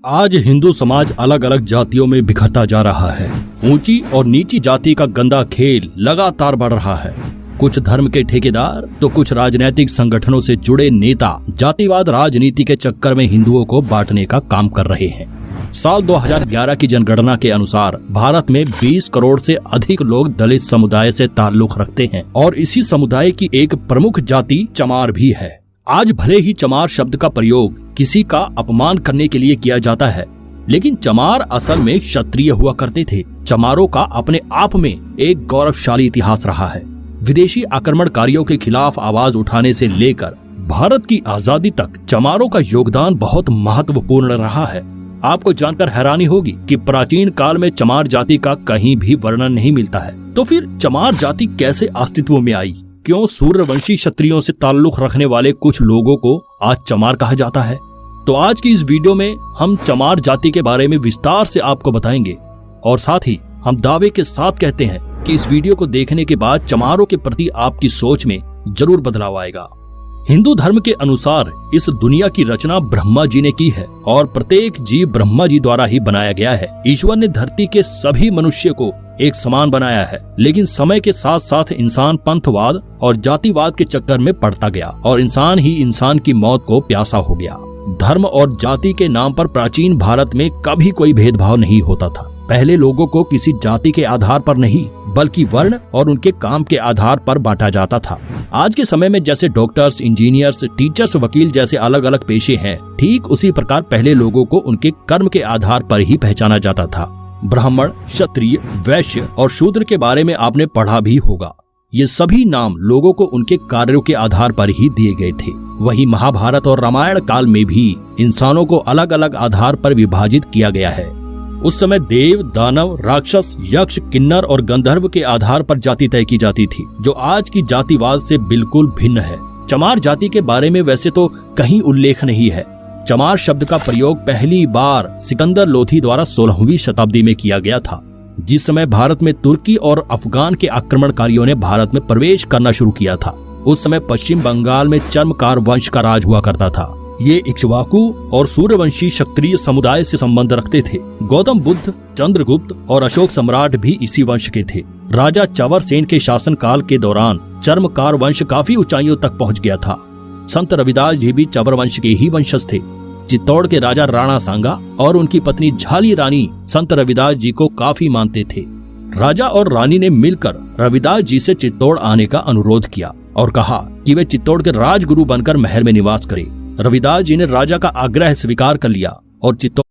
आज हिंदू समाज अलग अलग जातियों में बिखरता जा रहा है। ऊंची और नीची जाति का गंदा खेल लगातार बढ़ रहा है। कुछ धर्म के ठेकेदार तो कुछ राजनीतिक संगठनों से जुड़े नेता जातिवाद राजनीति के चक्कर में हिंदुओं को बांटने का काम कर रहे हैं। साल 2011 की जनगणना के अनुसार भारत में 20 करोड़ से अधिक लोग दलित समुदाय से ताल्लुक रखते हैं और इसी समुदाय की एक प्रमुख जाति चमार भी है। आज भले ही चमार शब्द का प्रयोग किसी का अपमान करने के लिए किया जाता है, लेकिन चमार असल में क्षत्रिय हुआ करते थे। चमारों का अपने आप में एक गौरवशाली इतिहास रहा है। विदेशी आक्रमणकारियों के खिलाफ आवाज उठाने से लेकर भारत की आजादी तक चमारों का योगदान बहुत महत्वपूर्ण रहा है। आपको जानकर हैरानी होगी कि प्राचीन काल में चमार जाति का कहीं भी वर्णन नहीं मिलता है। तो फिर चमार जाति कैसे अस्तित्व में आई? क्यों सूर्यवंशी क्षत्रियों से ताल्लुक रखने वाले कुछ लोगों को आज चमार कहा जाता है? तो आज की इस वीडियो में हम चमार जाति के बारे में विस्तार से आपको बताएंगे और साथ ही हम दावे के साथ कहते हैं कि इस वीडियो को देखने के बाद चमारों के प्रति आपकी सोच में जरूर बदलाव आएगा। हिंदू धर्म के अनुसार इस दुनिया की रचना ब्रह्मा जी ने की है और प्रत्येक जीव ब्रह्मा जी द्वारा ही बनाया गया है। ईश्वर ने धरती के सभी मनुष्य को एक समान बनाया है, लेकिन समय के साथ साथ इंसान पंथवाद और जातिवाद के चक्कर में पड़ता गया और इंसान ही इंसान की मौत को प्यासा हो गया। धर्म और जाति के नाम पर प्राचीन भारत में कभी कोई भेदभाव नहीं होता था। पहले लोगों को किसी जाति के आधार पर नहीं बल्कि वर्ण और उनके काम के आधार पर बांटा जाता था। आज के समय में जैसे डॉक्टर्स, इंजीनियर्स, टीचर्स, वकील जैसे अलग अलग पेशे हैं, ठीक उसी प्रकार पहले लोगों को उनके कर्म के आधार पर ही पहचाना जाता था। ब्राह्मण, क्षत्रिय, वैश्य और शूद्र के बारे में आपने पढ़ा भी होगा। ये सभी नाम लोगों को उनके कार्यों के आधार पर ही दिए गए थे। वही महाभारत और रामायण काल में भी इंसानों को अलग अलग आधार पर विभाजित किया गया है। उस समय देव, दानव, राक्षस, यक्ष, किन्नर और गंधर्व के आधार पर जाति तय की जाती थी, जो आज की जातिवाद से बिल्कुल भिन्न है। चमार जाति के बारे में वैसे तो कहीं उल्लेख नहीं है। चमार शब्द का प्रयोग पहली बार सिकंदर लोधी द्वारा 16वीं शताब्दी में किया गया था, जिस समय भारत में तुर्की और अफगान के आक्रमणकारियों ने भारत में प्रवेश करना शुरू किया था। उस समय पश्चिम बंगाल में चर्मकार वंश का राज हुआ करता था। ये इक्ष्वाकु और सूर्यवंशी क्षत्रिय समुदाय से संबंध रखते थे। गौतम बुद्ध, चंद्रगुप्त और अशोक सम्राट भी इसी वंश के थे। राजा चवर सेन के शासनकाल के दौरान चर्मकार वंश काफी ऊंचाइयों तक पहुंच गया था। संत रविदास जी भी चवर वंश के ही वंशज थे। चित्तौड़ के राजा राणा सांगा और उनकी पत्नी झाली रानी संत रविदास जी को काफी मानते थे। राजा और रानी ने मिलकर रविदास जी से चित्तौड़ आने का अनुरोध किया और कहा कि वे चित्तौड़ के राजगुरु बनकर महल में निवास करें। रविदास जी ने राजा का आग्रह स्वीकार कर लिया और चित्तौड़